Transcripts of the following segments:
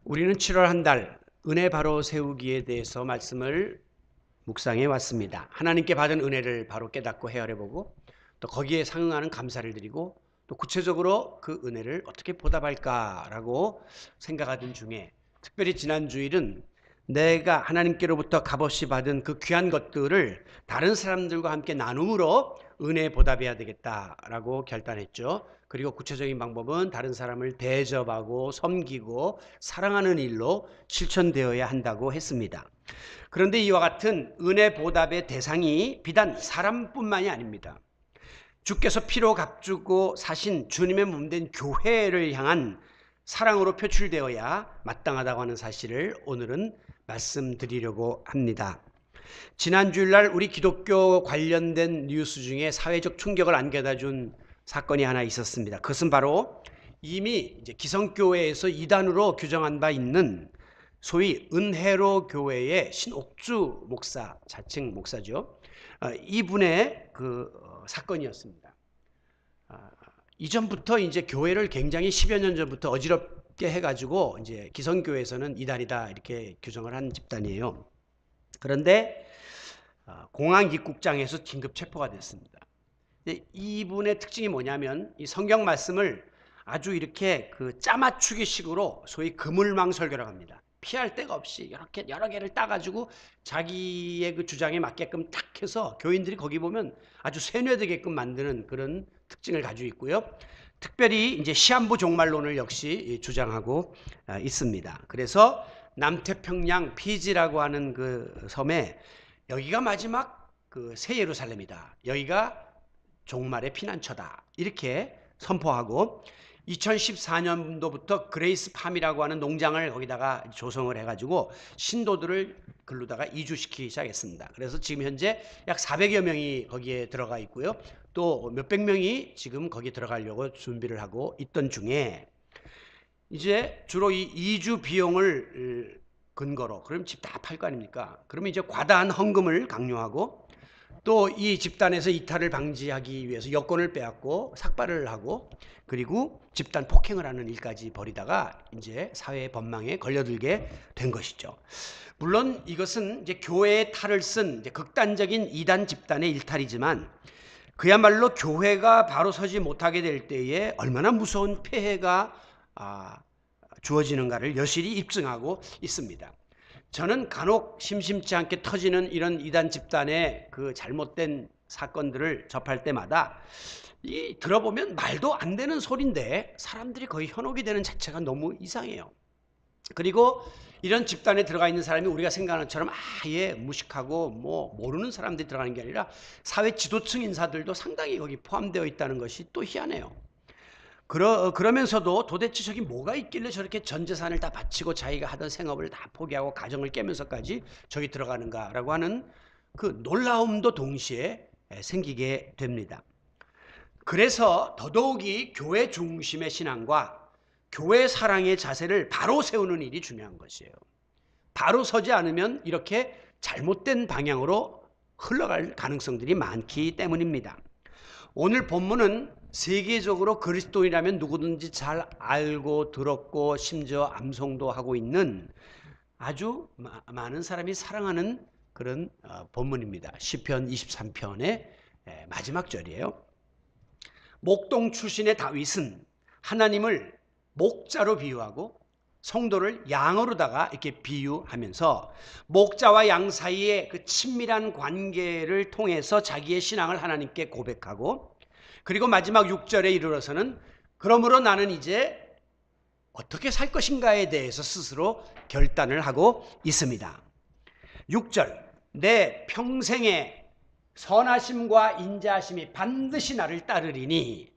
우리는 7월 한 달 은혜 바로 세우기에 대해서 말씀을 묵상해 왔습니다. 하나님께 받은 은혜를 바로 깨닫고 헤아려 보고 또 거기에 상응하는 감사를 드리고 또 구체적으로 그 은혜를 어떻게 보답할까라고 생각하던 중에 특별히 지난 주일은 내가 하나님께로부터 값없이 받은 그 귀한 것들을 다른 사람들과 함께 나눔으로 은혜 보답해야 되겠다라고 결단했죠. 그리고 구체적인 방법은 다른 사람을 대접하고 섬기고 사랑하는 일로 실천되어야 한다고 했습니다. 그런데 이와 같은 은혜 보답의 대상이 비단 사람뿐만이 아닙니다. 주께서 피로 값주고 사신 주님의 몸된 교회를 향한 사랑으로 표출되어야 마땅하다고 하는 사실을 오늘은 말씀드리려고 합니다. 지난 주일날 우리 기독교 관련된 뉴스 중에 사회적 충격을 안겨다 준 사건이 하나 있었습니다. 그것은 바로 이미 이제 기성교회에서 이단으로 규정한 바 있는 소위 은혜로 교회의 신옥주 목사, 자칭 목사죠. 이분의 그 사건이었습니다. 이전부터 이제 교회를 굉장히 10여 년 전부터 어지럽게 해가지고 이제 기성교회에서는 이단이다 이렇게 규정을 한 집단이에요. 그런데 공항 입국장에서 긴급 체포가 됐습니다. 이분의 특징이 뭐냐면 이 성경 말씀을 아주 이렇게 그 짜맞추기식으로 소위 그물망 설교라고 합니다. 피할 데가 없이 이렇게 여러 개를 따가지고 자기의 그 주장에 맞게끔 탁 해서 교인들이 거기 보면 아주 세뇌되게끔 만드는 그런 특징을 가지고 있고요. 특별히 이제 시한부 종말론을 역시 주장하고 있습니다. 그래서 남태평양 피지라고 하는 그 섬에 여기가 마지막 그 새 예루살렘이다. 여기가 종말의 피난처다. 이렇게 선포하고 2014년도부터 그레이스 팜이라고 하는 농장을 거기다가 조성을 해가지고 신도들을 글로다가 이주시키기 시작했습니다. 그래서 지금 현재 약 400여 명이 거기에 들어가 있고요. 또 몇백 명이 지금 거기에 들어가려고 준비를 하고 있던 중에 이제 주로 이 이주 비용을 근거로 그럼 집 다 팔 거 아닙니까? 그러면 이제 과다한 헌금을 강요하고 또 이 집단에서 이탈을 방지하기 위해서 여권을 빼앗고 삭발을 하고 그리고 집단 폭행을 하는 일까지 벌이다가 이제 사회 법망에 걸려들게 된 것이죠. 물론 이것은 이제 교회의 탈을 쓴 이제 극단적인 이단 집단의 일탈이지만 그야말로 교회가 바로 서지 못하게 될 때에 얼마나 무서운 폐해가 주어지는가를 여실히 입증하고 있습니다. 저는 간혹 심심치 않게 터지는 이런 이단 집단의 그 잘못된 사건들을 접할 때마다 들어보면 말도 안 되는 소리인데 사람들이 거의 현혹이 되는 자체가 너무 이상해요. 그리고 이런 집단에 들어가 있는 사람이 우리가 생각하는 것처럼 아예 무식하고 뭐 모르는 사람들이 들어가는 게 아니라 사회 지도층 인사들도 상당히 거기 포함되어 있다는 것이 또 희한해요. 그러면서도 도대체 저기 뭐가 있길래 저렇게 전 재산을 다 바치고 자기가 하던 생업을 다 포기하고 가정을 깨면서까지 저기 들어가는가라고 하는 그 놀라움도 동시에 생기게 됩니다. 그래서 더더욱이 교회 중심의 신앙과 교회 사랑의 자세를 바로 세우는 일이 중요한 것이에요. 바로 서지 않으면 이렇게 잘못된 방향으로 흘러갈 가능성들이 많기 때문입니다. 오늘 본문은 세계적으로 그리스도인이라면 누구든지 잘 알고 들었고 심지어 암송도 하고 있는 아주 많은 사람이 사랑하는 그런 본문입니다. 시편 23편의 마지막 절이에요. 목동 출신의 다윗은 하나님을 목자로 비유하고 성도를 양으로다가 이렇게 비유하면서 목자와 양 사이의 그 친밀한 관계를 통해서 자기의 신앙을 하나님께 고백하고 그리고 마지막 6절에 이르러서는 그러므로 나는 이제 어떻게 살 것인가에 대해서 스스로 결단을 하고 있습니다. 6절 내 평생의 선하심과 인자하심이 반드시 나를 따르리니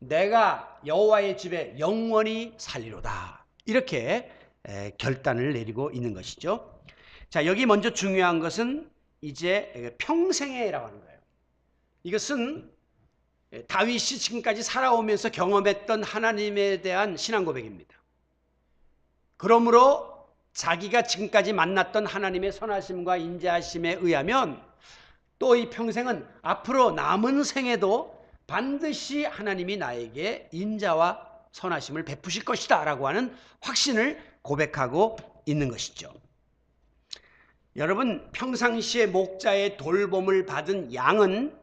내가 여호와의 집에 영원히 살리로다. 이렇게 결단을 내리고 있는 것이죠. 자, 여기 먼저 중요한 것은 이제 평생에라고 하는 거예요. 이것은 다윗이 지금까지 살아오면서 경험했던 하나님에 대한 신앙 고백입니다. 그러므로 자기가 지금까지 만났던 하나님의 선하심과 인자하심에 의하면 또 이 평생은 앞으로 남은 생에도 반드시 하나님이 나에게 인자와 선하심을 베푸실 것이다 라고 하는 확신을 고백하고 있는 것이죠. 여러분, 평상시에 목자의 돌봄을 받은 양은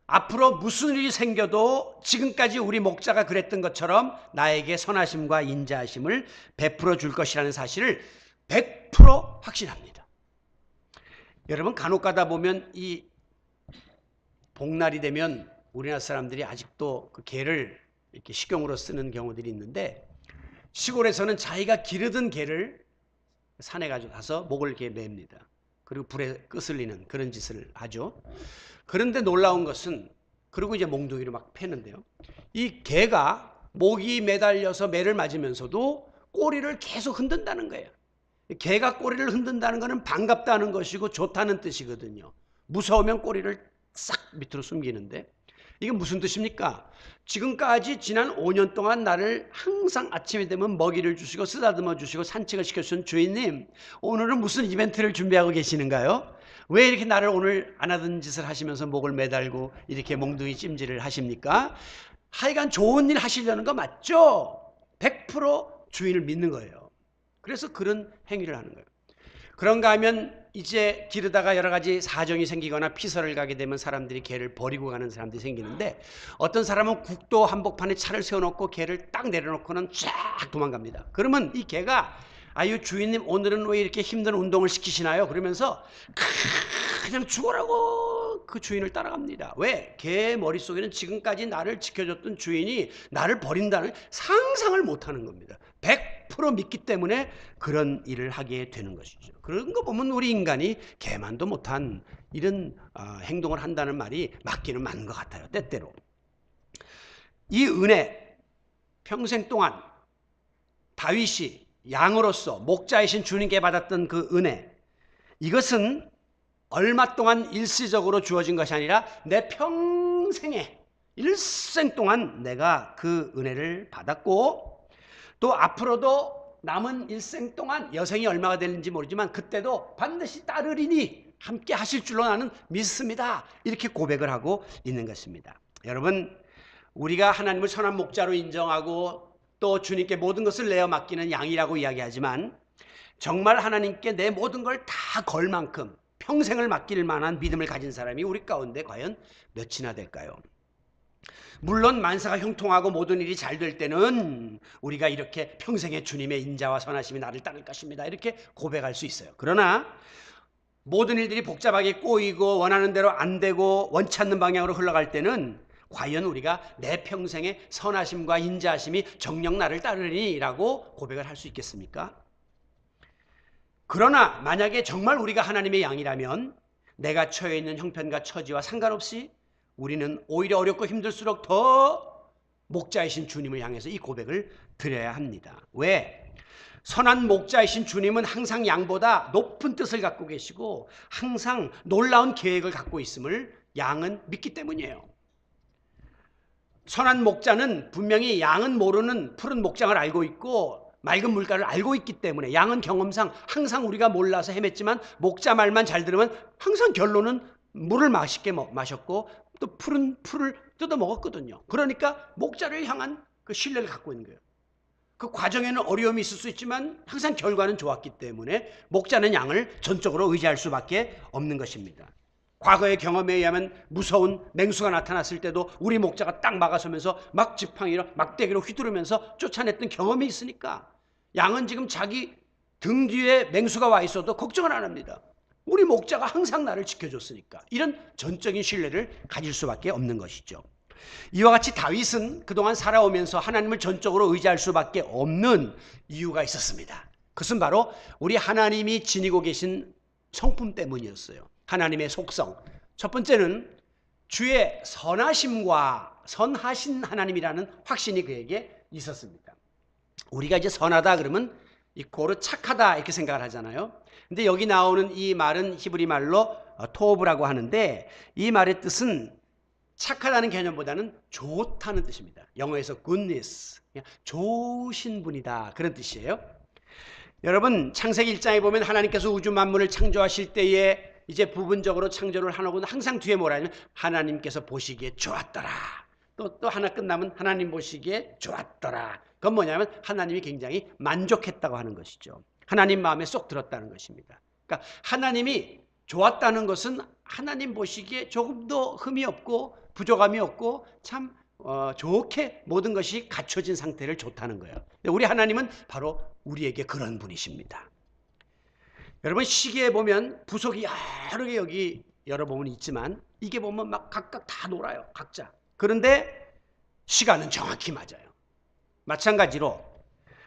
앞으로 무슨 일이 생겨도 지금까지 우리 목자가 그랬던 것처럼 나에게 선하심과 인자하심을 베풀어 줄 것이라는 사실을 100% 확신합니다. 여러분, 간혹 가다 보면 이 복날이 되면 우리나라 사람들이 아직도 그 개를 이렇게 식용으로 쓰는 경우들이 있는데, 시골에서는 자기가 기르던 개를 산에 가져가서 목을 이렇게 맵니다. 그리고 불에 끄슬리는 그런 짓을 하죠. 그런데 놀라운 것은, 그리고 이제 몽둥이로 막 패는데요, 이 개가 목이 매달려서 매를 맞으면서도 꼬리를 계속 흔든다는 거예요. 개가 꼬리를 흔든다는 것은 반갑다는 것이고 좋다는 뜻이거든요. 무서우면 꼬리를 싹 밑으로 숨기는데, 이게 무슨 뜻입니까? 지금까지 지난 5년 동안 나를 항상 아침이 되면 먹이를 주시고 쓰다듬어 주시고 산책을 시켜주신 주인님, 오늘은 무슨 이벤트를 준비하고 계시는가요? 왜 이렇게 나를 오늘 안 하던 짓을 하시면서 목을 매달고 이렇게 몽둥이 찜질을 하십니까? 하여간 좋은 일 하시려는 거 맞죠? 100% 주인을 믿는 거예요. 그래서 그런 행위를 하는 거예요. 그런가 하면 이제 기르다가 여러 가지 사정이 생기거나 피서를 가게 되면 사람들이 개를 버리고 가는 사람들이 생기는데, 어떤 사람은 국도 한복판에 차를 세워놓고 개를 딱 내려놓고는 쫙 도망갑니다. 그러면 이 개가 아유 주인님 오늘은 왜 이렇게 힘든 운동을 시키시나요? 그러면서 그냥 죽어라고 그 주인을 따라갑니다. 왜? 개 머릿속에는 지금까지 나를 지켜줬던 주인이 나를 버린다는 상상을 못하는 겁니다. 100% 믿기 때문에 그런 일을 하게 되는 것이죠. 그런 거 보면 우리 인간이 개만도 못한 이런 행동을 한다는 말이 맞기는 맞는 것 같아요. 때때로. 이 은혜, 평생 동안 다윗이 양으로서 목자이신 주님께 받았던 그 은혜, 이것은 얼마 동안 일시적으로 주어진 것이 아니라 내 평생에 일생 동안 내가 그 은혜를 받았고, 또 앞으로도 남은 일생 동안 여생이 얼마가 되는지 모르지만 그때도 반드시 따르리니 함께 하실 줄로 나는 믿습니다. 이렇게 고백을 하고 있는 것입니다. 여러분, 우리가 하나님을 선한 목자로 인정하고 또 주님께 모든 것을 내어 맡기는 양이라고 이야기하지만, 정말 하나님께 내 모든 걸 다 걸 만큼 평생을 맡길 만한 믿음을 가진 사람이 우리 가운데 과연 몇이나 될까요? 물론 만사가 형통하고 모든 일이 잘 될 때는 우리가 이렇게 평생의 주님의 인자와 선하심이 나를 따를 것입니다 이렇게 고백할 수 있어요. 그러나 모든 일들이 복잡하게 꼬이고 원하는 대로 안 되고 원치 않는 방향으로 흘러갈 때는 과연 우리가 내 평생의 선하심과 인자하심이 정녕 나를 따르리라고 고백을 할 수 있겠습니까? 그러나 만약에 정말 우리가 하나님의 양이라면 내가 처해 있는 형편과 처지와 상관없이 우리는 오히려 어렵고 힘들수록 더 목자이신 주님을 향해서 이 고백을 드려야 합니다. 왜? 선한 목자이신 주님은 항상 양보다 높은 뜻을 갖고 계시고 항상 놀라운 계획을 갖고 있음을 양은 믿기 때문이에요. 선한 목자는 분명히 양은 모르는 푸른 목장을 알고 있고 맑은 물가를 알고 있기 때문에, 양은 경험상 항상 우리가 몰라서 헤맸지만 목자 말만 잘 들으면 항상 결론은 물을 맛있게 마셨고 또 푸른 풀을 뜯어 먹었거든요. 그러니까 목자를 향한 그 신뢰를 갖고 있는 거예요. 그 과정에는 어려움이 있을 수 있지만 항상 결과는 좋았기 때문에 목자는 양을 전적으로 의지할 수밖에 없는 것입니다. 과거의 경험에 의하면 무서운 맹수가 나타났을 때도 우리 목자가 딱 막아서면서 막 지팡이로 막대기로 휘두르면서 쫓아냈던 경험이 있으니까 양은 지금 자기 등 뒤에 맹수가 와 있어도 걱정을 안 합니다. 우리 목자가 항상 나를 지켜줬으니까. 이런 전적인 신뢰를 가질 수밖에 없는 것이죠. 이와 같이 다윗은 그동안 살아오면서 하나님을 전적으로 의지할 수밖에 없는 이유가 있었습니다. 그것은 바로 우리 하나님이 지니고 계신 성품 때문이었어요. 하나님의 속성. 첫 번째는 주의 선하심과 선하신 하나님이라는 확신이 그에게 있었습니다. 우리가 이제 선하다 그러면 이코르 착하다 이렇게 생각을 하잖아요. 근데 여기 나오는 이 말은 히브리 말로 토브라고 하는데, 이 말의 뜻은 착하다는 개념보다는 좋다는 뜻입니다. 영어에서 goodness, 좋으신 분이다 그런 뜻이에요. 여러분, 창세기 1장에 보면 하나님께서 우주 만물을 창조하실 때에 이제 부분적으로 창조를 하고는 항상 뒤에 뭐라 하냐면 하나님께서 보시기에 좋았더라, 또 하나 끝나면 하나님 보시기에 좋았더라. 그건 뭐냐면 하나님이 굉장히 만족했다고 하는 것이죠. 하나님 마음에 쏙 들었다는 것입니다. 그러니까 하나님이 좋았다는 것은 하나님 보시기에 조금도 흠이 없고 부족함이 없고 참 좋게 모든 것이 갖춰진 상태를 좋다는 거예요. 우리 하나님은 바로 우리에게 그런 분이십니다. 여러분 시계에 보면 부속이 여러 개 여기 여러 부분 있지만 이게 보면 막 각각 다 놀아요. 각자. 그런데 시간은 정확히 맞아요. 마찬가지로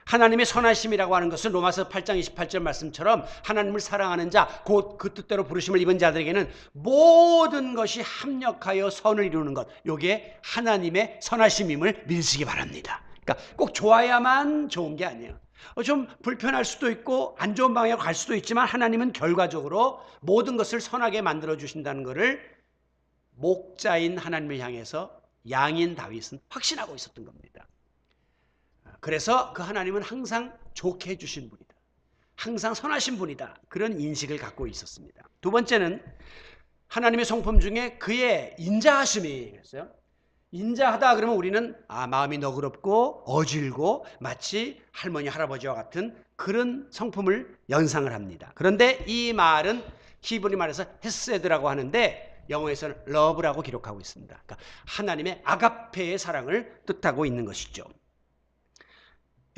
하나님의 선하심이라고 하는 것은 로마서 8장 28절 말씀처럼 하나님을 사랑하는 자 곧 그 뜻대로 부르심을 입은 자들에게는 모든 것이 합력하여 선을 이루는 것, 이게 하나님의 선하심임을 믿으시기 바랍니다. 그러니까 꼭 좋아야만 좋은 게 아니에요. 좀 불편할 수도 있고 안 좋은 방향으로 갈 수도 있지만 하나님은 결과적으로 모든 것을 선하게 만들어 주신다는 것을 목자인 하나님을 향해서 양인 다윗은 확신하고 있었던 겁니다. 그래서 그 하나님은 항상 좋게 해주신 분이다. 항상 선하신 분이다. 그런 인식을 갖고 있었습니다. 두 번째는 하나님의 성품 중에 그의 인자하심이 있어요. 인자하다 그러면 우리는 마음이 너그럽고 어질고 마치 할머니 할아버지와 같은 그런 성품을 연상을 합니다. 그런데 이 말은 히브리 말에서 헤세드라고 하는데 영어에서는 러브라고 기록하고 있습니다. 그러니까 하나님의 아가페의 사랑을 뜻하고 있는 것이죠.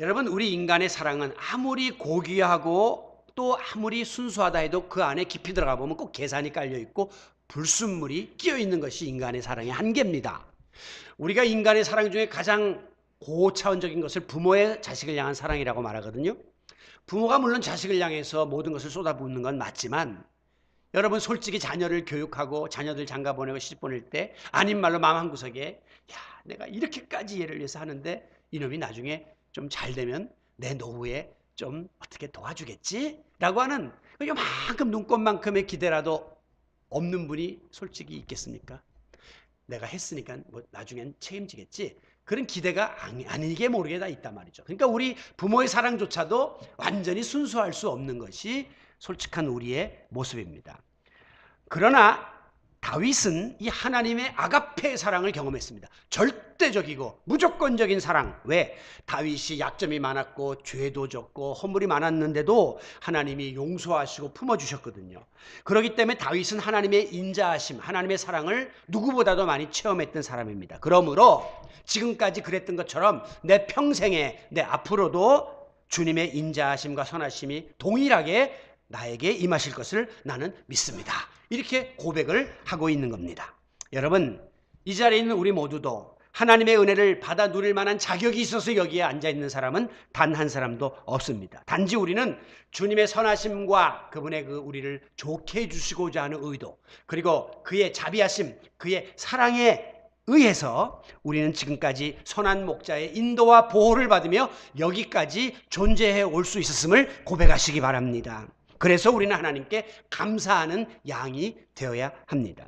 여러분 우리 인간의 사랑은 아무리 고귀하고 또 아무리 순수하다 해도 그 안에 깊이 들어가 보면 꼭 계산이 깔려 있고 불순물이 끼어 있는 것이 인간의 사랑의 한계입니다. 우리가 인간의 사랑 중에 가장 고차원적인 것을 부모의 자식을 향한 사랑이라고 말하거든요. 부모가 물론 자식을 향해서 모든 것을 쏟아붓는 건 맞지만 여러분 솔직히 자녀를 교육하고 자녀들 장가 보내고 시집 보낼 때 아닌 말로 마음 한구석에 내가 이렇게까지 얘를 위해서 하는데 이놈이 나중에 좀 잘 되면 내 노후에 좀 어떻게 도와주겠지? 라고 하는 요만큼 눈꽃만큼의 기대라도 없는 분이 솔직히 있겠습니까? 내가 했으니까 뭐 나중엔 책임지겠지? 그런 기대가 아니게 모르게 다 있단 말이죠. 그러니까 우리 부모의 사랑조차도 완전히 순수할 수 없는 것이 솔직한 우리의 모습입니다. 그러나 다윗은 이 하나님의 아가페의 사랑을 경험했습니다. 절대적이고 무조건적인 사랑. 왜? 다윗이 약점이 많았고 죄도 적고 허물이 많았는데도 하나님이 용서하시고 품어주셨거든요. 그렇기 때문에 다윗은 하나님의 인자하심, 하나님의 사랑을 누구보다도 많이 체험했던 사람입니다. 그러므로 지금까지 그랬던 것처럼 내 평생에 내 앞으로도 주님의 인자하심과 선하심이 동일하게 나에게 임하실 것을 나는 믿습니다. 이렇게 고백을 하고 있는 겁니다. 여러분 이 자리에 있는 우리 모두도 하나님의 은혜를 받아 누릴 만한 자격이 있어서 여기에 앉아있는 사람은 단 한 사람도 없습니다. 단지 우리는 주님의 선하심과 그분의 우리를 좋게 해주시고자 하는 의도 그리고 그의 자비하심 그의 사랑에 의해서 우리는 지금까지 선한 목자의 인도와 보호를 받으며 여기까지 존재해 올 수 있었음을 고백하시기 바랍니다. 그래서 우리는 하나님께 감사하는 양이 되어야 합니다.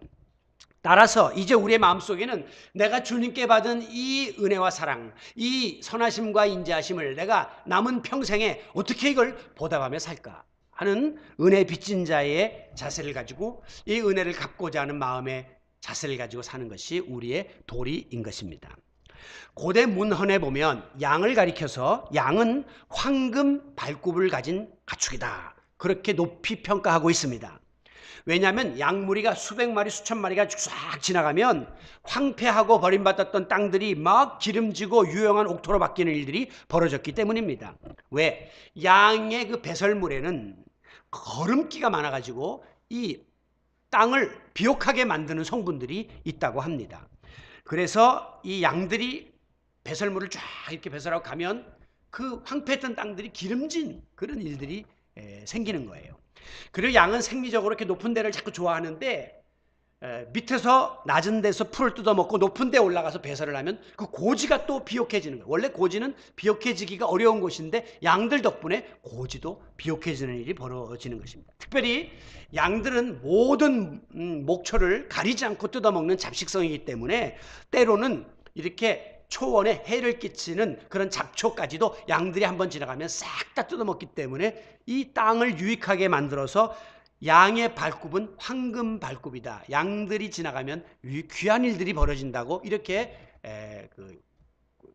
따라서 이제 우리의 마음속에는 내가 주님께 받은 이 은혜와 사랑, 이 선하심과 인자하심을 내가 남은 평생에 어떻게 이걸 보답하며 살까 하는 은혜 빚진 자의 자세를 가지고 이 은혜를 갚고자 하는 마음의 자세를 가지고 사는 것이 우리의 도리인 것입니다. 고대 문헌에 보면 양을 가리켜서 양은 황금 발굽을 가진 가축이다. 그렇게 높이 평가하고 있습니다. 왜냐하면 양무리가 수백 마리 수천 마리가 쫙 지나가면 황폐하고 버림받았던 땅들이 막 기름지고 유용한 옥토로 바뀌는 일들이 벌어졌기 때문입니다. 왜? 양의 그 배설물에는 거름기가 많아가지고 이 땅을 비옥하게 만드는 성분들이 있다고 합니다. 그래서 이 양들이 배설물을 쫙 이렇게 배설하고 가면 그 황폐했던 땅들이 기름진 그런 일들이 생기는 거예요. 그리고 양은 생리적으로 이렇게 높은 데를 자꾸 좋아하는데 밑에서 낮은 데서 풀을 뜯어먹고 높은 데 올라가서 배설을 하면 그 고지가 또 비옥해지는 거예요. 원래 고지는 비옥해지기가 어려운 곳인데 양들 덕분에 고지도 비옥해지는 일이 벌어지는 것입니다. 특별히 양들은 모든 목초를 가리지 않고 뜯어먹는 잡식성이기 때문에 때로는 이렇게 초원에 해를 끼치는 그런 잡초까지도 양들이 한번 지나가면 싹 다 뜯어먹기 때문에 이 땅을 유익하게 만들어서 양의 발굽은 황금 발굽이다. 양들이 지나가면 귀한 일들이 벌어진다고 이렇게 그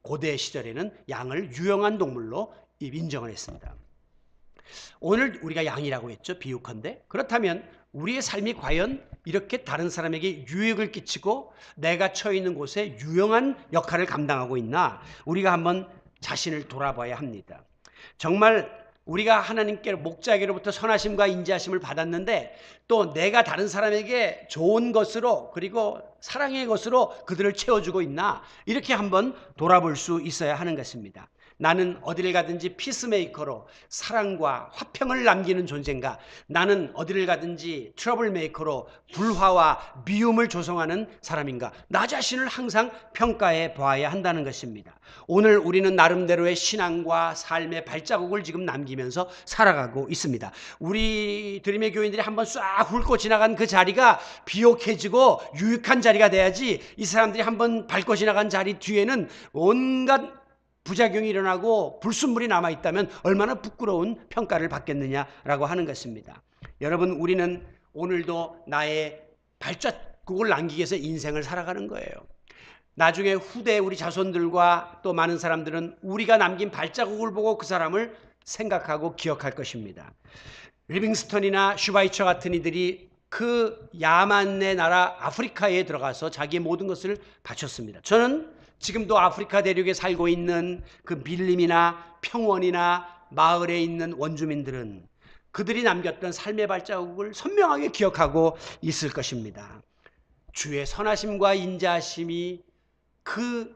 고대 시절에는 양을 유용한 동물로 인정을 했습니다. 오늘 우리가 양이라고 했죠. 비유컨대. 그렇다면 우리의 삶이 과연 이렇게 다른 사람에게 유익을 끼치고 내가 처해 있는 곳에 유용한 역할을 감당하고 있나? 우리가 한번 자신을 돌아봐야 합니다. 정말 우리가 하나님께 목자에게로부터 선하심과 인자하심을 받았는데 또 내가 다른 사람에게 좋은 것으로 그리고 사랑의 것으로 그들을 채워주고 있나? 이렇게 한번 돌아볼 수 있어야 하는 것입니다. 나는 어디를 가든지 피스메이커로 사랑과 화평을 남기는 존재인가? 나는 어디를 가든지 트러블 메이커로 불화와 미움을 조성하는 사람인가? 나 자신을 항상 평가해 보아야 한다는 것입니다. 오늘 우리는 나름대로의 신앙과 삶의 발자국을 지금 남기면서 살아가고 있습니다. 우리 드림의 교인들이 한번 싹 훑고 지나간 그 자리가 비옥해지고 유익한 자리가 돼야지, 이 사람들이 한번 밟고 지나간 자리 뒤에는 온갖 부작용이 일어나고 불순물이 남아있다면 얼마나 부끄러운 평가를 받겠느냐라고 하는 것입니다. 여러분, 우리는 오늘도 나의 발자국을 남기기 위해서 인생을 살아가는 거예요. 나중에 후대 우리 자손들과 또 많은 사람들은 우리가 남긴 발자국을 보고 그 사람을 생각하고 기억할 것입니다. 리빙스턴이나 슈바이처 같은 이들이 그 야만의 나라 아프리카에 들어가서 자기의 모든 것을 바쳤습니다. 저는 지금도 아프리카 대륙에 살고 있는 그 밀림이나 평원이나 마을에 있는 원주민들은 그들이 남겼던 삶의 발자국을 선명하게 기억하고 있을 것입니다. 주의 선하심과 인자하심이 그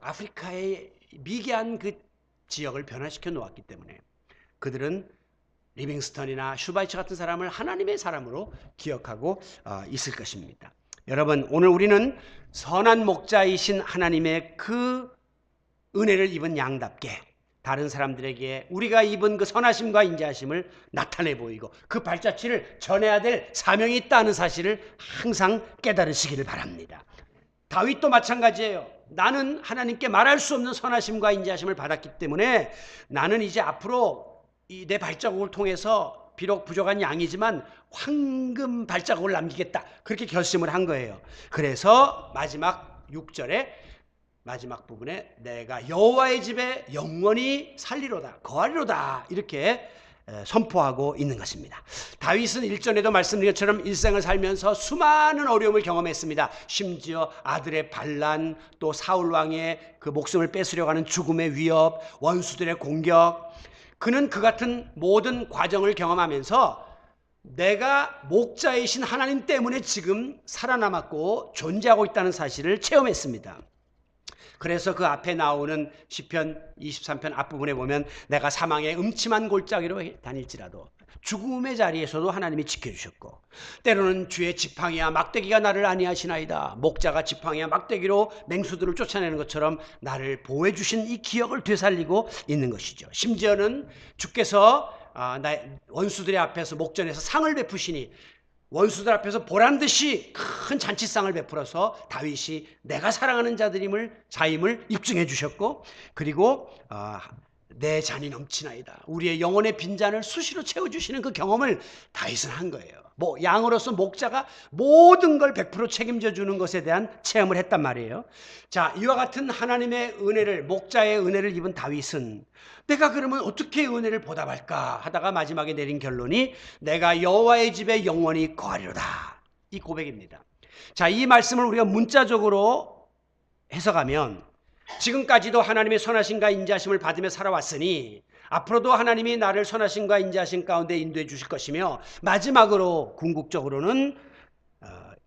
아프리카의 미개한 그 지역을 변화시켜 놓았기 때문에 그들은 리빙스턴이나 슈바이처 같은 사람을 하나님의 사람으로 기억하고 있을 것입니다. 여러분, 오늘 우리는 선한 목자이신 하나님의 그 은혜를 입은 양답게 다른 사람들에게 우리가 입은 그 선하심과 인자하심을 나타내 보이고 그 발자취를 전해야 될 사명이 있다는 사실을 항상 깨달으시기를 바랍니다. 다윗도 마찬가지예요. 나는 하나님께 말할 수 없는 선하심과 인자하심을 받았기 때문에 나는 이제 앞으로 내 발자국을 통해서 비록 부족한 양이지만 황금 발자국을 남기겠다, 그렇게 결심을 한 거예요. 그래서 마지막 6절에 마지막 부분에 내가 여호와의 집에 영원히 살리로다, 거하리로다, 이렇게 선포하고 있는 것입니다. 다윗은 일전에도 말씀드린 것처럼 일생을 살면서 수많은 어려움을 경험했습니다. 심지어 아들의 반란, 또 사울 왕의 그 목숨을 뺏으려고 하는 죽음의 위협, 원수들의 공격. 그는 그 같은 모든 과정을 경험하면서 내가 목자이신 하나님 때문에 지금 살아남았고 존재하고 있다는 사실을 체험했습니다. 그래서 그 앞에 나오는 시편 23편 앞부분에 보면 내가 사망의 음침한 골짜기로 다닐지라도 죽음의 자리에서도 하나님이 지켜주셨고 때로는 주의 지팡이와 막대기가 나를 안위하시나이다. 목자가 지팡이와 막대기로 맹수들을 쫓아내는 것처럼 나를 보호해 주신 이 기억을 되살리고 있는 것이죠. 심지어는 주께서 원수들의 앞에서 목전에서 상을 베푸시니 원수들 앞에서 보란듯이 큰 잔치상을 베풀어서 다윗이 내가 사랑하는 자임을 입증해 주셨고, 그리고 내 잔이 넘치나이다, 우리의 영혼의 빈잔을 수시로 채워주시는 그 경험을 다윗은 한 거예요. 양으로서 목자가 모든 걸 100% 책임져 주는 것에 대한 체험을 했단 말이에요. 자, 이와 같은 하나님의 은혜를, 목자의 은혜를 입은 다윗은 내가 그러면 어떻게 은혜를 보답할까 하다가 마지막에 내린 결론이 내가 여호와의 집에 영원히 거하리로다, 이 고백입니다. 자, 이 말씀을 우리가 문자적으로 해석하면 지금까지도 하나님의 선하심과 인자하심을 받으며 살아왔으니 앞으로도 하나님이 나를 선하심과 인자하심 가운데 인도해 주실 것이며 마지막으로 궁극적으로는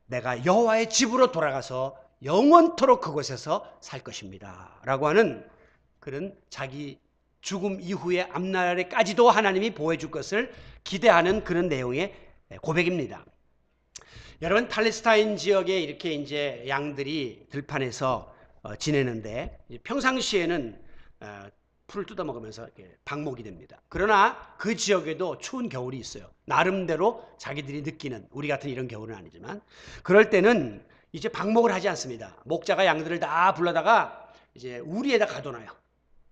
내가 여호와의 집으로 돌아가서 영원토록 그곳에서 살 것입니다 라고 하는 그런 자기 죽음 이후의 앞날에까지도 하나님이 보호해 줄 것을 기대하는 그런 내용의 고백입니다. 여러분, 팔레스타인 지역에 이렇게 이제 양들이 들판에서 지내는데 평상시에는 풀을 뜯어 먹으면서 이렇게 방목이 됩니다. 그러나 그 지역에도 추운 겨울이 있어요. 나름대로 자기들이 느끼는, 우리 같은 이런 겨울은 아니지만 그럴 때는 이제 방목을 하지 않습니다. 목자가 양들을 다 불러다가 이제 우리에다 가둬놔요.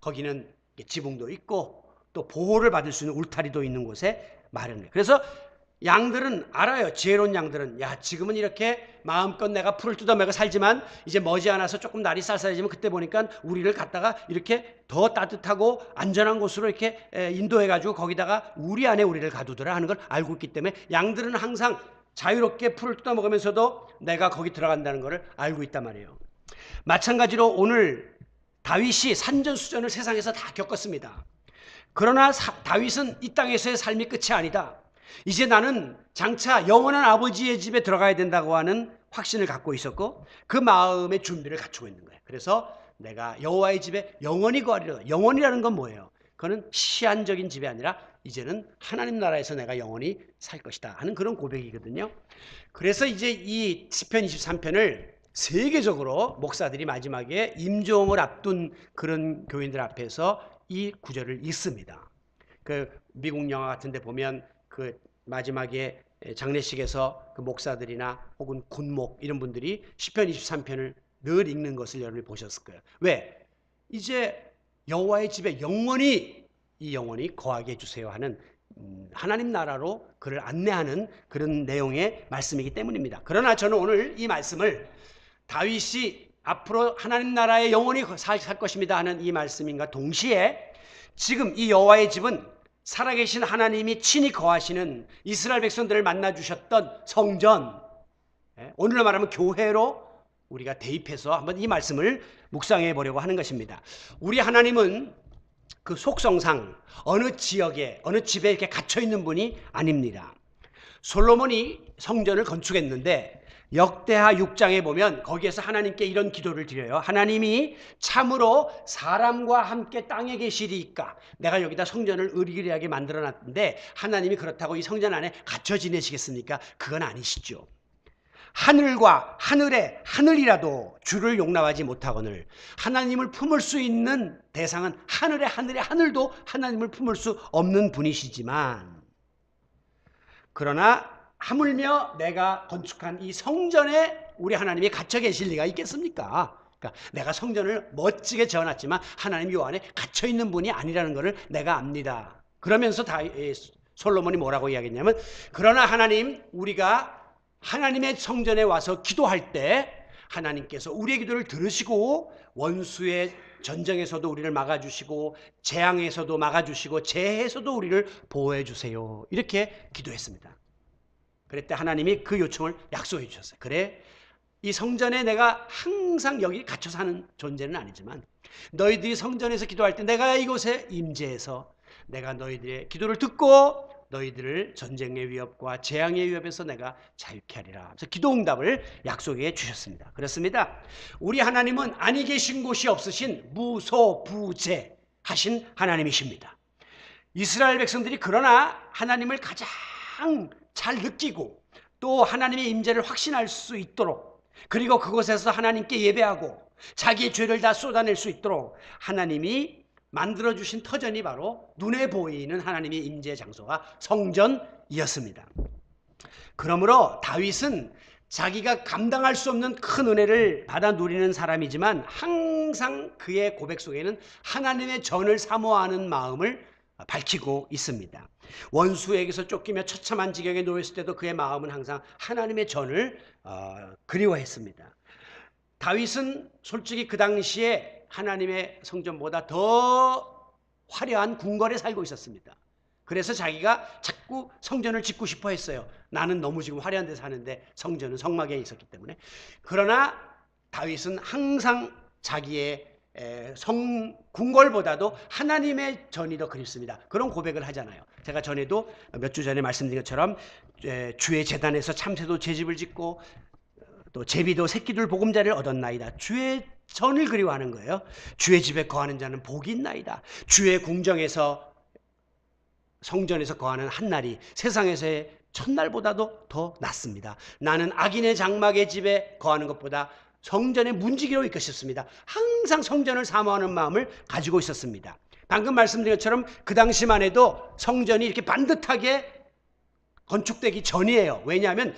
거기는 지붕도 있고 또 보호를 받을 수 있는 울타리도 있는 곳에 마련해요. 그래서 양들은 알아요. 지혜로운 양들은 야, 지금은 이렇게 마음껏 내가 풀을 뜯어먹어 살지만 이제 머지않아서 조금 날이 쌀쌀해지면 그때 보니까 우리를 갖다가 이렇게 더 따뜻하고 안전한 곳으로 이렇게 인도해가지고 거기다가 우리 안에 우리를 가두더라 하는 걸 알고 있기 때문에 양들은 항상 자유롭게 풀을 뜯어먹으면서도 내가 거기 들어간다는 것을 알고 있단 말이에요. 마찬가지로 오늘 다윗이 산전수전을 세상에서 다 겪었습니다. 그러나 다윗은 이 땅에서의 삶이 끝이 아니다. 이제 나는 장차 영원한 아버지의 집에 들어가야 된다고 하는 확신을 갖고 있었고 그 마음의 준비를 갖추고 있는 거예요. 그래서 내가 여호와의 집에 영원히 거하리라. 영원이라는 건 뭐예요? 그거는 시한적인 집이 아니라 이제는 하나님 나라에서 내가 영원히 살 것이다 하는 그런 고백이거든요. 그래서 이제 이 시편 23편을 세계적으로 목사들이 마지막에 임종을 앞둔 그런 교인들 앞에서 이 구절을 읽습니다. 그 미국 영화 같은 데 보면 그 마지막에 장례식에서 그 목사들이나 혹은 군목 이런 분들이 시편 23편을 늘 읽는 것을 여러분이 보셨을 거예요. 왜? 이제 여호와의 집에 영원히 거하게 해주세요 하는 하나님 나라로 그를 안내하는 그런 내용의 말씀이기 때문입니다. 그러나 저는 오늘 이 말씀을 다윗이 앞으로 하나님 나라에 영원히 살 것입니다 하는 이 말씀인가 동시에 지금 이 여호와의 집은 살아계신 하나님이 친히 거하시는 이스라엘 백성들을 만나주셨던 성전, 오늘로 말하면 교회로 우리가 대입해서 한번 이 말씀을 묵상해 보려고 하는 것입니다. 우리 하나님은 그 속성상 어느 지역에 어느 집에 이렇게 갇혀 있는 분이 아닙니다. 솔로몬이 성전을 건축했는데 역대하 6장에 보면 거기에서 하나님께 이런 기도를 드려요. 하나님이 참으로 사람과 함께 땅에 계시리이까 내가 여기다 성전을 의리의리하게 만들어놨는데 하나님이 그렇다고 이 성전 안에 갇혀 지내시겠습니까? 그건 아니시죠. 하늘과 하늘의 하늘이라도 주를 용납하지 못하거늘 하나님을 품을 수 있는 대상은 하늘의 하늘도 하나님을 품을 수 없는 분이시지만 그러나 하물며 내가 건축한 이 성전에 우리 하나님이 갇혀 계실 리가 있겠습니까? 그러니까 내가 성전을 멋지게 지어놨지만 하나님 요 안에 갇혀 있는 분이 아니라는 것을 내가 압니다. 그러면서 솔로몬이 뭐라고 이야기했냐면 그러나 하나님 우리가 하나님의 성전에 와서 기도할 때 하나님께서 우리의 기도를 들으시고 원수의 전쟁에서도 우리를 막아주시고 재앙에서도 막아주시고 재해에서도 우리를 보호해 주세요. 이렇게 기도했습니다. 그랬더니 하나님이 그 요청을 약속해 주셨어요. 그래 이 성전에 내가 항상 여기 갇혀 사는 존재는 아니지만 너희들이 성전에서 기도할 때 내가 이곳에 임재해서 내가 너희들의 기도를 듣고 너희들을 전쟁의 위협과 재앙의 위협에서 내가 자유케 하리라. 그래서 기도 응답을 약속해 주셨습니다. 그렇습니다. 우리 하나님은 아니 계신 곳이 없으신 무소부재 하신 하나님이십니다. 이스라엘 백성들이 그러나 하나님을 가장 잘 느끼고 또 하나님의 임재를 확신할 수 있도록 그리고 그곳에서 하나님께 예배하고 자기의 죄를 다 쏟아낼 수 있도록 하나님이 만들어주신 터전이 바로 눈에 보이는 하나님의 임재 장소가 성전이었습니다. 그러므로 다윗은 자기가 감당할 수 없는 큰 은혜를 받아 누리는 사람이지만 항상 그의 고백 속에는 하나님의 전을 사모하는 마음을 밝히고 있습니다. 원수에게서 쫓기며 처참한 지경에 놓였을 때도 그의 마음은 항상 하나님의 전을 그리워했습니다. 다윗은 솔직히 그 당시에 하나님의 성전보다 더 화려한 궁궐에 살고 있었습니다. 그래서 자기가 자꾸 성전을 짓고 싶어 했어요. 나는 너무 지금 화려한 데 사는데 성전은 성막에 있었기 때문에. 그러나 다윗은 항상 자기의 궁궐보다도 하나님의 전이 더 그립습니다. 그런 고백을 하잖아요. 제가 전에도 몇 주 전에 말씀드린 것처럼 주의 제단에서 참새도 제 집을 짓고 또 제비도 새끼들 보금자리를 얻었나이다. 주의 전을 그리워하는 거예요. 주의 집에 거하는 자는 복이 있나이다. 주의 궁정에서 성전에서 거하는 한날이 세상에서의 첫날보다도 더 낫습니다. 나는 악인의 장막의 집에 거하는 것보다 성전의 문지기로 있고 싶습니다. 항상 성전을 사모하는 마음을 가지고 있었습니다. 방금 말씀드린 것처럼 그 당시만 해도 성전이 이렇게 반듯하게 건축되기 전이에요. 왜냐하면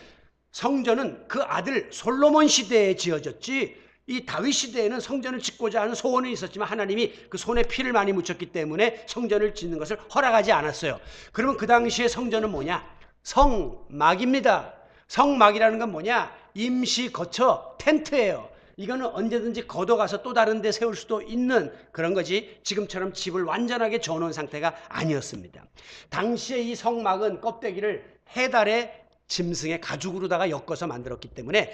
성전은 그 아들 솔로몬 시대에 지어졌지 이 다윗 시대에는 성전을 짓고자 하는 소원이 있었지만 하나님이 그 손에 피를 많이 묻혔기 때문에 성전을 짓는 것을 허락하지 않았어요. 그러면 그 당시에 성전은 뭐냐? 성막입니다. 성막이라는 건 뭐냐? 임시 거처, 텐트예요. 이거는 언제든지 걷어가서 또 다른 데 세울 수도 있는 그런 거지, 지금처럼 집을 완전하게 저어놓은 상태가 아니었습니다. 당시에 이 성막은 껍데기를 해달의 짐승의 가죽으로다가 엮어서 만들었기 때문에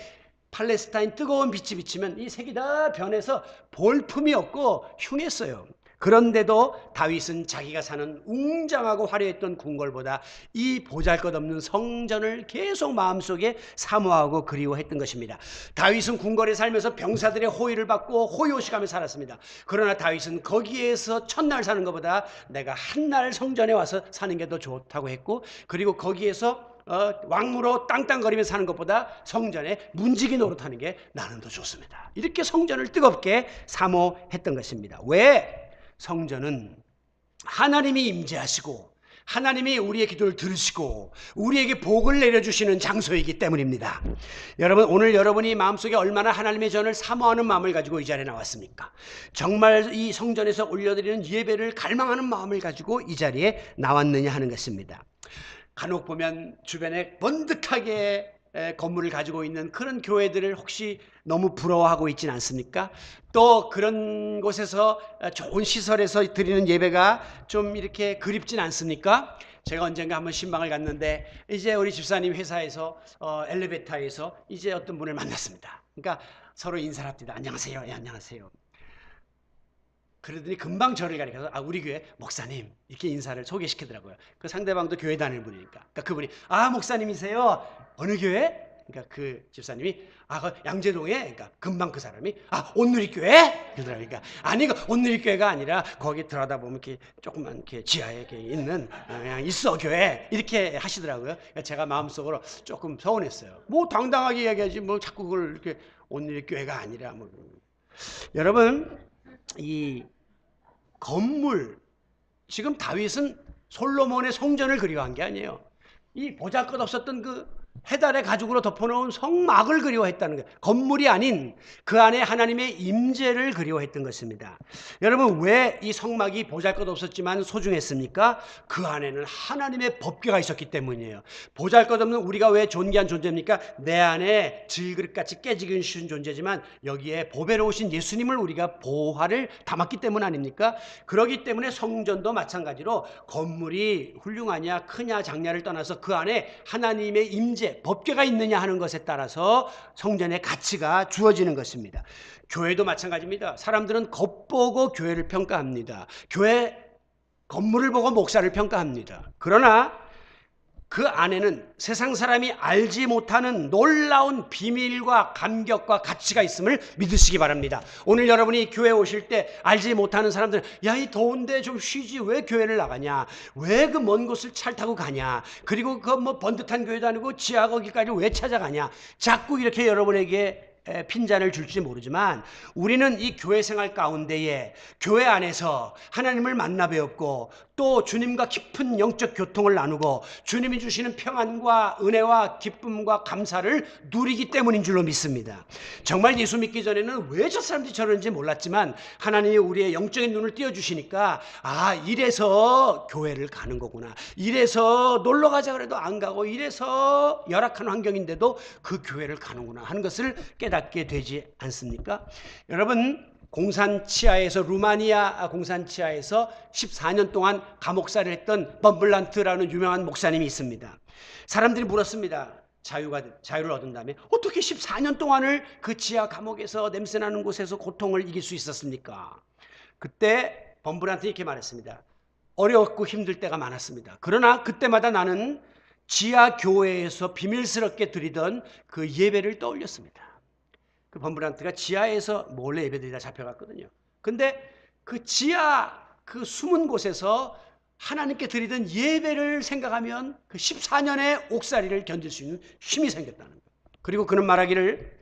팔레스타인 뜨거운 빛이 비치면 이 색이 다 변해서 볼품이 없고 흉했어요. 그런데도 다윗은 자기가 사는 웅장하고 화려했던 궁궐보다 이 보잘것없는 성전을 계속 마음속에 사모하고 그리워했던 것입니다. 다윗은 궁궐에 살면서 병사들의 호의를 받고 호의호식하며 살았습니다. 그러나 다윗은 거기에서 첫날 사는 것보다 내가 한날 성전에 와서 사는 게 더 좋다고 했고, 그리고 거기에서 왕무로 땅땅거리며 사는 것보다 성전에 문지기 노릇하는 게 나는 더 좋습니다. 이렇게 성전을 뜨겁게 사모했던 것입니다. 왜? 성전은 하나님이 임재하시고 하나님이 우리의 기도를 들으시고 우리에게 복을 내려주시는 장소이기 때문입니다. 여러분, 오늘 여러분이 마음속에 얼마나 하나님의 전을 사모하는 마음을 가지고 이 자리에 나왔습니까? 정말 이 성전에서 올려드리는 예배를 갈망하는 마음을 가지고 이 자리에 나왔느냐 하는 것입니다. 간혹 보면 주변에 번득하게 건물을 가지고 있는 그런 교회들을 혹시 너무 부러워하고 있지는 않습니까? 또 그런 곳에서 좋은 시설에서 드리는 예배가 좀 이렇게 그립진 않습니까? 제가 언젠가 한번 신방을 갔는데 이제 우리 집사님 회사에서 엘리베이터에서 이제 어떤 분을 만났습니다. 그러니까 서로 인사를 합니다. 안녕하세요. 예, 안녕하세요. 그러더니 금방 저를 가리켜서 우리 교회 목사님 이렇게 인사를 소개시키더라고요. 그 상대방도 교회 다니는 분이니까. 그러니까 그분이 목사님이세요? 어느 교회? 그러니까 그 집사님이 그 양재동에, 그러니까 금방 그 사람이 온누리교회? 그러더라고요. 그러니까 아니 그 온누리교회가 아니라 거기 들어가다 보면 이렇게 조그만 이렇게 지하에 이렇게 있는 그냥 있어 교회 이렇게 하시더라고요. 그러니까 제가 마음속으로 조금 서운했어요. 뭐 당당하게 이야기하지 뭐 자꾸 그걸 이렇게 온누리교회가 아니라 뭐. 여러분, 이 건물, 지금 다윗은 솔로몬의 성전을 그리워한 게 아니에요. 이 보잘것없었던 그 해달의 가죽으로 덮어놓은 성막을 그리워했다는 거예요. 건물이 아닌 그 안에 하나님의 임재를 그리워했던 것입니다. 여러분, 왜 이 성막이 보잘것없었지만 소중했습니까? 그 안에는 하나님의 법궤가 있었기 때문이에요. 보잘것없는 우리가 왜 존귀한 존재입니까? 내 안에 질그릇같이 깨지기 쉬운 존재지만 여기에 보배로우신 예수님을 우리가 보화를 담았기 때문 아닙니까? 그렇기 때문에 성전도 마찬가지로 건물이 훌륭하냐 크냐 작냐를 떠나서 그 안에 하나님의 임재, 법궤가 있느냐 하는 것에 따라서 성전의 가치가 주어지는 것입니다. 교회도 마찬가지입니다. 사람들은 겉보고 교회를 평가합니다. 교회 건물을 보고 목사를 평가합니다. 그러나 그 안에는 세상 사람이 알지 못하는 놀라운 비밀과 감격과 가치가 있음을 믿으시기 바랍니다. 오늘 여러분이 교회 오실 때 알지 못하는 사람들은 이 더운데 좀 쉬지 왜 교회를 나가냐, 왜 그 먼 곳을 차 타고 가냐, 그리고 그 뭐 번듯한 교회도 아니고 지하 거기까지 왜 찾아가냐, 자꾸 이렇게 여러분에게 핀잔을 줄지 모르지만 우리는 이 교회 생활 가운데에 교회 안에서 하나님을 만나 배웠고 또 주님과 깊은 영적 교통을 나누고 주님이 주시는 평안과 은혜와 기쁨과 감사를 누리기 때문인 줄로 믿습니다. 정말 예수 믿기 전에는 왜 저 사람들이 저러는지 몰랐지만 하나님이 우리의 영적인 눈을 띄워주시니까 이래서 교회를 가는 거구나, 이래서 놀러 가자 그래도 안 가고 이래서 열악한 환경인데도 그 교회를 가는구나 하는 것을 깨닫게 되지 않습니까? 여러분, 공산치하에서 루마니아 공산치하에서 14년 동안 감옥살이를 했던 범블란트라는 유명한 목사님이 있습니다. 사람들이 물었습니다. 자유를 얻은 다음에 어떻게 14년 동안을 그 지하 감옥에서 냄새나는 곳에서 고통을 이길 수 있었습니까? 그때 범블란트 이렇게 말했습니다. 어렵고 힘들 때가 많았습니다. 그러나 그때마다 나는 지하 교회에서 비밀스럽게 드리던 그 예배를 떠올렸습니다. 그 범블란트가 지하에서 몰래 예배드리다 잡혀갔거든요. 근데 그 지하 그 숨은 곳에서 하나님께 드리던 예배를 생각하면 그 14년의 옥살이를 견딜 수 있는 힘이 생겼다는 거예요. 그리고 그는 말하기를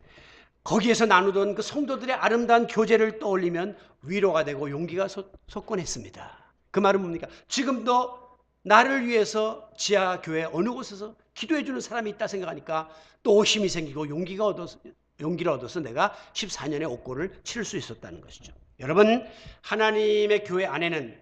거기에서 나누던 그 성도들의 아름다운 교제를 떠올리면 위로가 되고 용기가 솟곤했습니다. 그 말은 뭡니까? 지금도 나를 위해서 지하 교회 어느 곳에서 기도해 주는 사람이 있다 생각하니까 또 힘이 생기고 용기를 얻어서 내가 14년의 옥고를 치를 수 있었다는 것이죠. 여러분, 하나님의 교회 안에는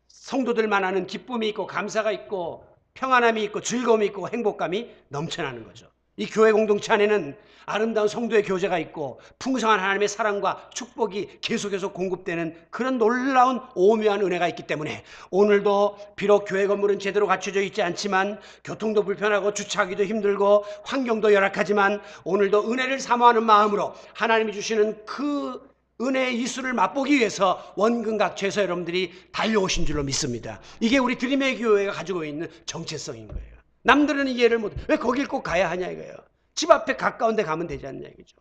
성도들만 아는 기쁨이 있고 감사가 있고 평안함이 있고 즐거움이 있고 행복감이 넘쳐나는 거죠. 이 교회 공동체 안에는 아름다운 성도의 교제가 있고 풍성한 하나님의 사랑과 축복이 계속해서 공급되는 그런 놀라운 오묘한 은혜가 있기 때문에 오늘도 비록 교회 건물은 제대로 갖춰져 있지 않지만 교통도 불편하고 주차하기도 힘들고 환경도 열악하지만 오늘도 은혜를 사모하는 마음으로 하나님이 주시는 그 은혜의 이수를 맛보기 위해서 원근각처에서 여러분들이 달려오신 줄로 믿습니다. 이게 우리 드림의 교회가 가지고 있는 정체성인 거예요. 남들은 이해를 못해. 왜 거길 꼭 가야 하냐 이거예요. 집 앞에 가까운 데 가면 되지 않냐 이거죠.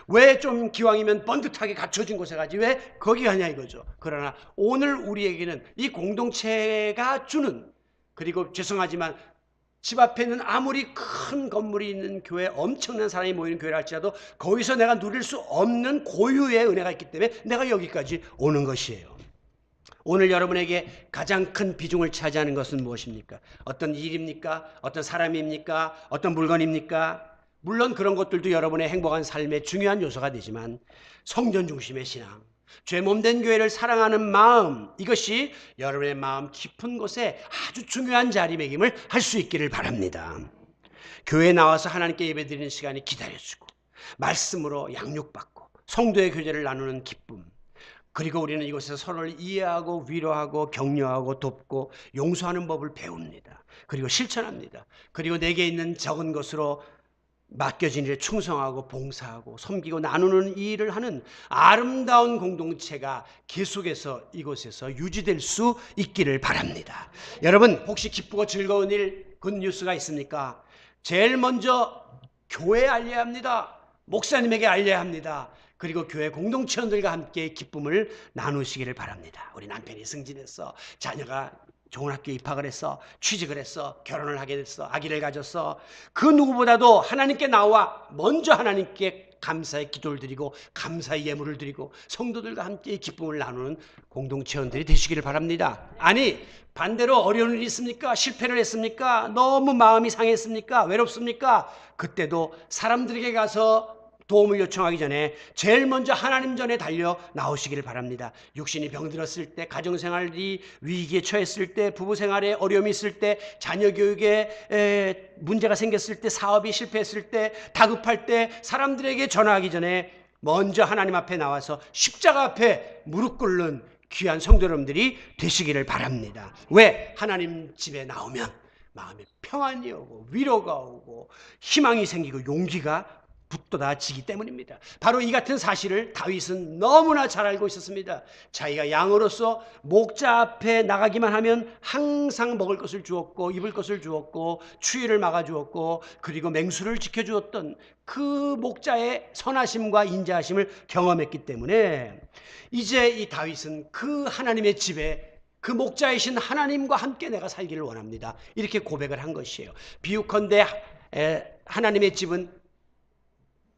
왜 좀 기왕이면 번듯하게 갖춰진 곳에 가지 왜 거기 가냐 이거죠. 그러나 오늘 우리에게는 이 공동체가 주는, 그리고 죄송하지만 집 앞에는 아무리 큰 건물이 있는 교회, 엄청난 사람이 모이는 교회를 할지라도 거기서 내가 누릴 수 없는 고유의 은혜가 있기 때문에 내가 여기까지 오는 것이에요. 오늘 여러분에게 가장 큰 비중을 차지하는 것은 무엇입니까? 어떤 일입니까? 어떤 사람입니까? 어떤 물건입니까? 물론 그런 것들도 여러분의 행복한 삶의 중요한 요소가 되지만 성전 중심의 신앙, 죄 몸된 교회를 사랑하는 마음, 이것이 여러분의 마음 깊은 곳에 아주 중요한 자리매김을 할 수 있기를 바랍니다. 교회에 나와서 하나님께 예배드리는 시간이 기다려지고 말씀으로 양육받고 성도의 교제를 나누는 기쁨, 그리고 우리는 이곳에서 서로를 이해하고 위로하고 격려하고 돕고 용서하는 법을 배웁니다. 그리고 실천합니다. 그리고 내게 있는 적은 것으로 맡겨진 일에 충성하고 봉사하고 섬기고 나누는 이 일을 하는 아름다운 공동체가 계속해서 이곳에서 유지될 수 있기를 바랍니다. 여러분, 혹시 기쁘고 즐거운 일, 굿뉴스가 있습니까? 제일 먼저 교회에 알려야 합니다. 목사님에게 알려야 합니다. 그리고 교회 공동체원들과 함께 기쁨을 나누시기를 바랍니다. 우리 남편이 승진했어, 자녀가 좋은 학교에 입학을 했어, 취직을 했어, 결혼을 하게 됐어, 아기를 가졌어. 그 누구보다도 하나님께 나와 먼저 하나님께 감사의 기도를 드리고 감사의 예물을 드리고 성도들과 함께 기쁨을 나누는 공동체원들이 되시기를 바랍니다. 아니, 반대로 어려운 일이 있습니까? 실패를 했습니까? 너무 마음이 상했습니까? 외롭습니까? 그때도 사람들에게 가서 도움을 요청하기 전에 제일 먼저 하나님 전에 달려 나오시기를 바랍니다. 육신이 병들었을 때, 가정생활이 위기에 처했을 때, 부부생활에 어려움이 있을 때, 자녀 교육에 문제가 생겼을 때, 사업이 실패했을 때, 다급할 때 사람들에게 전화하기 전에 먼저 하나님 앞에 나와서 십자가 앞에 무릎 꿇는 귀한 성도 여러분들이 되시기를 바랍니다. 왜? 하나님 집에 나오면 마음에 평안이 오고 위로가 오고 희망이 생기고 용기가 붙돋아지기 때문입니다. 바로 이 같은 사실을 다윗은 너무나 잘 알고 있었습니다. 자기가 양으로서 목자 앞에 나가기만 하면 항상 먹을 것을 주었고 입을 것을 주었고 추위를 막아주었고 그리고 맹수를 지켜주었던 그 목자의 선하심과 인자하심을 경험했기 때문에 이제 이 다윗은 그 하나님의 집에 그 목자이신 하나님과 함께 내가 살기를 원합니다. 이렇게 고백을 한 것이에요. 비유컨대 하나님의 집은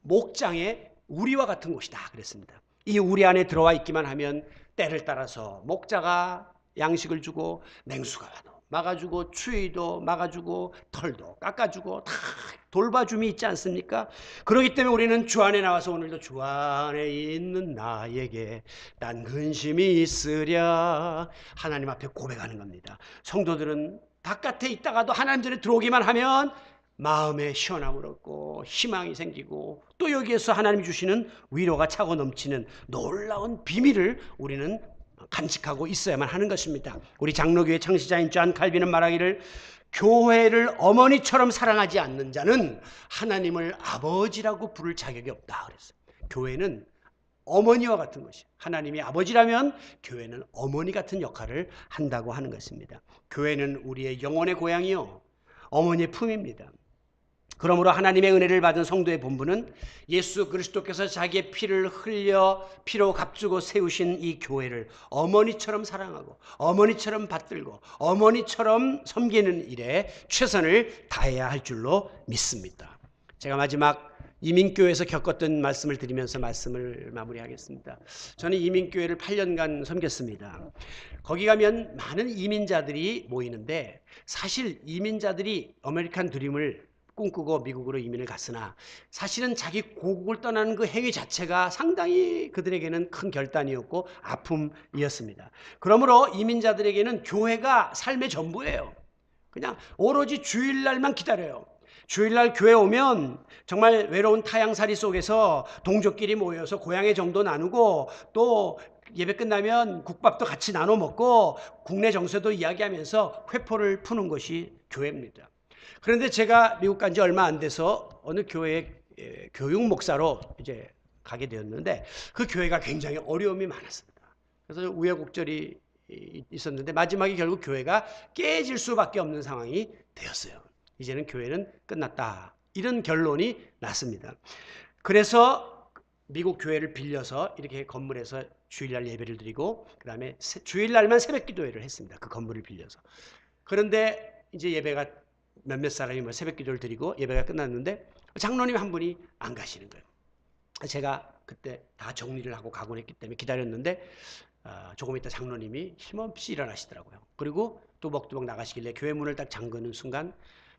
목장의 우리와 같은 곳이다 그랬습니다. 이 우리 안에 들어와 있기만 하면 때를 따라서 목자가 양식을 주고 맹수가 막아주고 추위도 막아주고 털도 깎아주고 다 돌봐줌이 있지 않습니까? 그렇기 때문에 우리는 주 안에 나와서 오늘도 주 안에 있는 나에게 난 근심이 있으랴 하나님 앞에 고백하는 겁니다. 성도들은 바깥에 있다가도 하나님 전에 들어오기만 하면 마음에 시원함을 얻고 희망이 생기고 또 여기에서 하나님이 주시는 위로가 차고 넘치는 놀라운 비밀을 우리는 간직하고 있어야만 하는 것입니다. 우리 장로교회 창시자인 존 칼빈은 말하기를 교회를 어머니처럼 사랑하지 않는 자는 하나님을 아버지라고 부를 자격이 없다 그랬어요. 교회는 어머니와 같은 것이, 하나님이 아버지라면 교회는 어머니 같은 역할을 한다고 하는 것입니다. 교회는 우리의 영혼의 고향이요 어머니의 품입니다. 그러므로 하나님의 은혜를 받은 성도의 본분은 예수 그리스도께서 자기의 피를 흘려 피로 값주고 세우신 이 교회를 어머니처럼 사랑하고 어머니처럼 받들고 어머니처럼 섬기는 일에 최선을 다해야 할 줄로 믿습니다. 제가 마지막 이민교회에서 겪었던 말씀을 드리면서 말씀을 마무리하겠습니다. 저는 이민교회를 8년간 섬겼습니다. 거기 가면 많은 이민자들이 모이는데 사실 이민자들이 아메리칸 드림을 꿈꾸고 미국으로 이민을 갔으나 사실은 자기 고국을 떠나는 그 행위 자체가 상당히 그들에게는 큰 결단이었고 아픔이었습니다. 그러므로 이민자들에게는 교회가 삶의 전부예요. 그냥 오로지 주일날만 기다려요. 주일날 교회 오면 정말 외로운 타향살이 속에서 동족끼리 모여서 고향의 정도 나누고 또 예배 끝나면 국밥도 같이 나눠 먹고 국내 정세도 이야기하면서 회포를 푸는 것이 교회입니다. 그런데 제가 미국 간 지 얼마 안 돼서 어느 교회 교육 목사로 이제 가게 되었는데 그 교회가 굉장히 어려움이 많았습니다. 그래서 우여곡절이 있었는데 마지막에 결국 교회가 깨질 수밖에 없는 상황이 되었어요. 이제는 교회는 끝났다. 이런 결론이 났습니다. 그래서 미국 교회를 빌려서 이렇게 건물에서 주일날 예배를 드리고 그 다음에 주일날만 새벽 기도회를 했습니다. 그 건물을 빌려서. 그런데 이제 예배가 몇몇 사람이 새벽 기도를 드리고 예배가 끝났는데 장로님 한 분이 안 가시는 거예요. 제가 그때 다 정리를 하고 가곤 했기 때문에 기다렸는데 조금 있다 장로님이 힘없이 일어나시더라고요. 그리고 뚜벅뚜벅 나가시길래 교회 문을 딱 잠그는 순간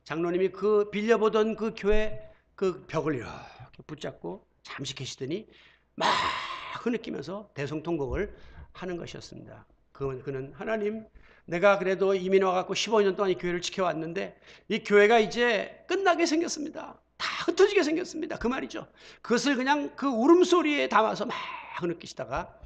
장로님이 그 빌려보던 그 교회 그 벽을 이렇게 붙잡고 잠시 계시더니 막 흐느끼면서 대성통곡을 하는 것이었습니다. 그는 하나님, 내가 그래도 이민 와갖고 15년 동안 이 교회를 지켜왔는데 이 교회가 이제 끝나게 생겼습니다. 다 흩어지게 생겼습니다. 그 말이죠. 그것을 그냥 그 울음소리에 담아서 막 흐느끼시다가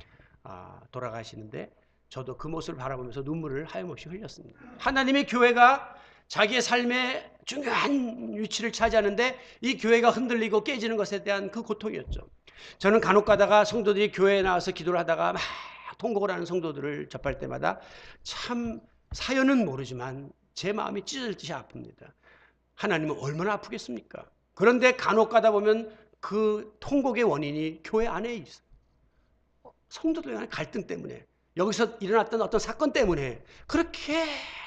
돌아가시는데 저도 그 모습을 바라보면서 눈물을 하염없이 흘렸습니다. 하나님의 교회가 자기의 삶의 중요한 위치를 차지하는데 이 교회가 흔들리고 깨지는 것에 대한 그 고통이었죠. 저는 간혹 가다가 성도들이 교회에 나와서 기도를 하다가 막 통곡을 하는 성도들을 접할 때마다 참 사연은 모르지만 제 마음이 찢어질 듯이 아픕니다. 하나님은 얼마나 아프겠습니까? 그런데 간혹 가다 보면 그 통곡의 원인이 교회 안에 있어요. 성도들 간의 갈등 때문에 여기서 일어났던 어떤 사건 때문에 그렇게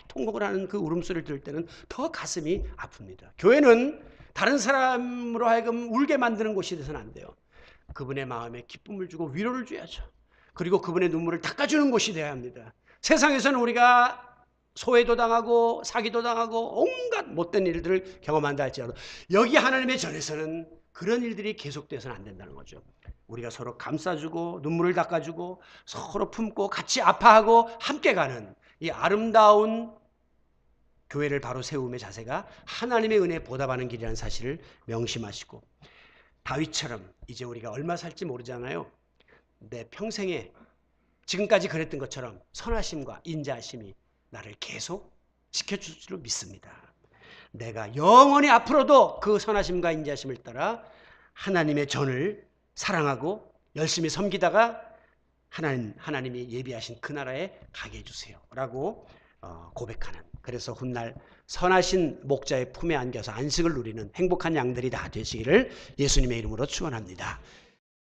통곡을 하는 그 울음소리를 들을 때는 더 가슴이 아픕니다. 교회는 다른 사람으로 하여금 울게 만드는 곳이 돼서는 안 돼요. 그분의 마음에 기쁨을 주고 위로를 줘야죠. 그리고 그분의 눈물을 닦아주는 곳이 되어야 합니다. 세상에서는 우리가 소외도 당하고 사기도 당하고 온갖 못된 일들을 경험한다 할지라도 여기 하나님의 전에서는 그런 일들이 계속돼서는 안 된다는 거죠. 우리가 서로 감싸주고 눈물을 닦아주고 서로 품고 같이 아파하고 함께 가는 이 아름다운 교회를 바로 세움의 자세가 하나님의 은혜에 보답하는 길이라는 사실을 명심하시고 다윗처럼 이제 우리가 얼마 살지 모르잖아요. 내 평생에 지금까지 그랬던 것처럼 선하심과 인자하심이 나를 계속 지켜줄 줄 믿습니다. 내가 영원히 앞으로도 그 선하심과 인자하심을 따라 하나님의 전을 사랑하고 열심히 섬기다가 하나님이 예비하신 그 나라에 가게 해주세요 라고 고백하는, 그래서 훗날 선하신 목자의 품에 안겨서 안식을 누리는 행복한 양들이 다 되시기를 예수님의 이름으로 축원합니다.